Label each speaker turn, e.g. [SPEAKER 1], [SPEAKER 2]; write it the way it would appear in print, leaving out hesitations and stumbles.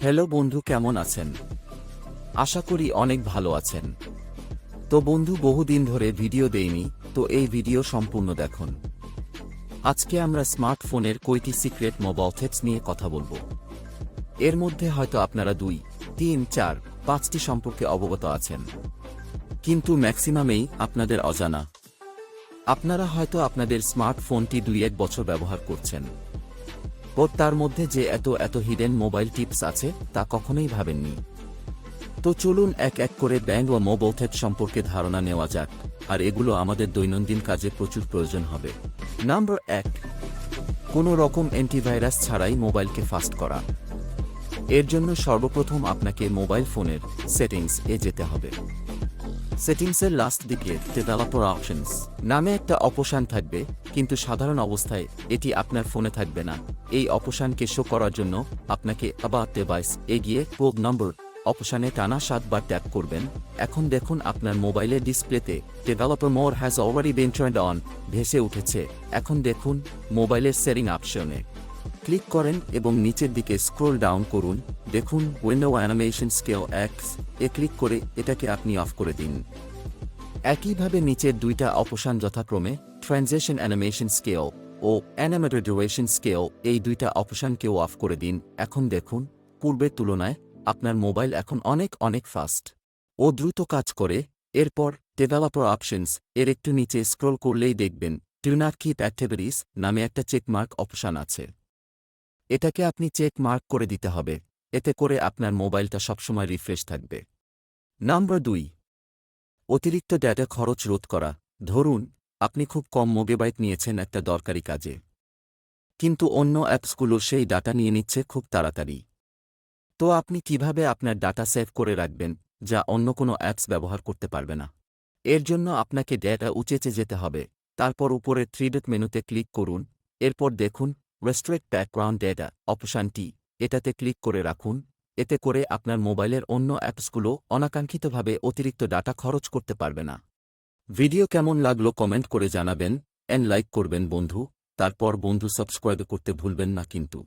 [SPEAKER 1] Hello বন্ধু, কেমন আছেন? আশা করি অনেক ভালো আছেন। তো বন্ধু, বহুদিন ধরে ভিডিও দেইনি, তো এই ভিডিও সম্পূর্ণ দেখুন। আজকে আমরা স্মার্টফোনের কয়টি সিক্রেট মোবাইল টিপস নিয়ে কথা বলবো। এর মধ্যে হয়তো আপনারা 2, 3, 4, 5টি সম্পর্কে অবগত আছেন, কিন্তু ম্যাক্সিমামেই আপনাদের অজানা। আপনারা হয়তো আপনাদের স্মার্টফোনটি 2-1 বছর ব্যবহার করছেন, ও তার মধ্যে যে এত হিডেন মোবাইল টিপস আছে তা কখনোই ভাবেননি। তো চলুন এক এক করে ব্যাংলা মোবাইল টিপস সম্পর্কে ধারণা নেওয়া যাক, আর এগুলো আমাদের দৈনন্দিন কাজে প্রচুর প্রয়োজন হবে। নাম্বার 1, কোনো রকম অ্যান্টিভাইরাস ছাড়াই মোবাইলকে ফাস্ট করা। এর জন্য সর্বপ্রথম আপনাকে মোবাইল ফোনের সেটিংস এ যেতে হবে। সেটিংসের লাস্ট দিকে ডেভেলপার অপশনস নামে একটা অপশন থাকবে, কিন্তু সাধারণ অবস্থায় এটি আপনার ফোনে থাকবে না। এই অপশনকে শো করার জন্য আপনাকে অ্যাবাউট ডিভাইস এগিয়ে কোড নম্বর অপশনে টানা 7 বার ট্যাপ করবেন। এখন দেখুন আপনার মোবাইলের ডিসপ্লেতে developer mode has already been turned on ভেসে উঠেছে। এখন দেখুন মোবাইলের সেটিং অপশনে ক্লিক করেন এবং নিচের দিকে স্ক্রল ডাউন করুন। দেখুন উইন্ডো অ্যানিমেশন স্কেল এক্স এ ক্লিক করে এটাকে আপনি অফ করে দিন। একইভাবে নিচের দুইটা অপশন যথাক্রমে ট্রানজিশন অ্যানিমেশন স্কেল ও অ্যানিমেটেড ডিউরেশন স্কেল, এই দুইটা অপশনকেও অফ করে দিন। এখন দেখুন পূর্বের তুলনায় আপনার মোবাইল এখন অনেক ফাস্ট ও দ্রুত কাজ করে। এরপর ডেভেলপার অপশনস এর একটু নিচে স্ক্রল করলেই দেখবেন ডু নট কিপ অ্যাক্টিভিটিস নামে একটা চেকমার্ক অপশন আছে। এটাকে আপনি চেক মার্ক করে দিতে হবে, এতে করে আপনার মোবাইলটা সবসময় রিফ্রেশ থাকবে। নাম্বার 2, অতিরিক্ত ডেটা খরচ রোধ করা। ধরুন আপনি খুব কম মেগাবাইট নিয়েছেন একটা দরকারি কাজে, কিন্তু অন্য অ্যাপসগুলো সেই ডাটা নিয়ে নিচ্ছে খুব তাড়াতাড়ি। তো আপনি কিভাবে আপনার ডাটা সেভ করে রাখবেন যা অন্য কোনো অ্যাপস ব্যবহার করতে পারবে না? এর জন্য আপনাকে ডেটা উঁচেতে যেতে হবে, তারপর উপরে 3 ডট মেনুতে ক্লিক করুন। এরপর দেখুন রেস্ট্রিক্ট ব্যাকগ্রাউন্ড ডেটা অপশানটি, এটাতে ক্লিক করে রাখুন। এতে করে আপনার মোবাইলের অন্য অ্যাপসগুলো অনাকাঙ্ক্ষিতভাবে অতিরিক্ত ডাটা খরচ করতে পারবে না। ভিডিও কেমন লাগলো কমেন্ট করে জানাবেন, লাইক করবেন বন্ধু, তারপর বন্ধু সাবস্ক্রাইব করতে ভুলবেন না কিন্তু।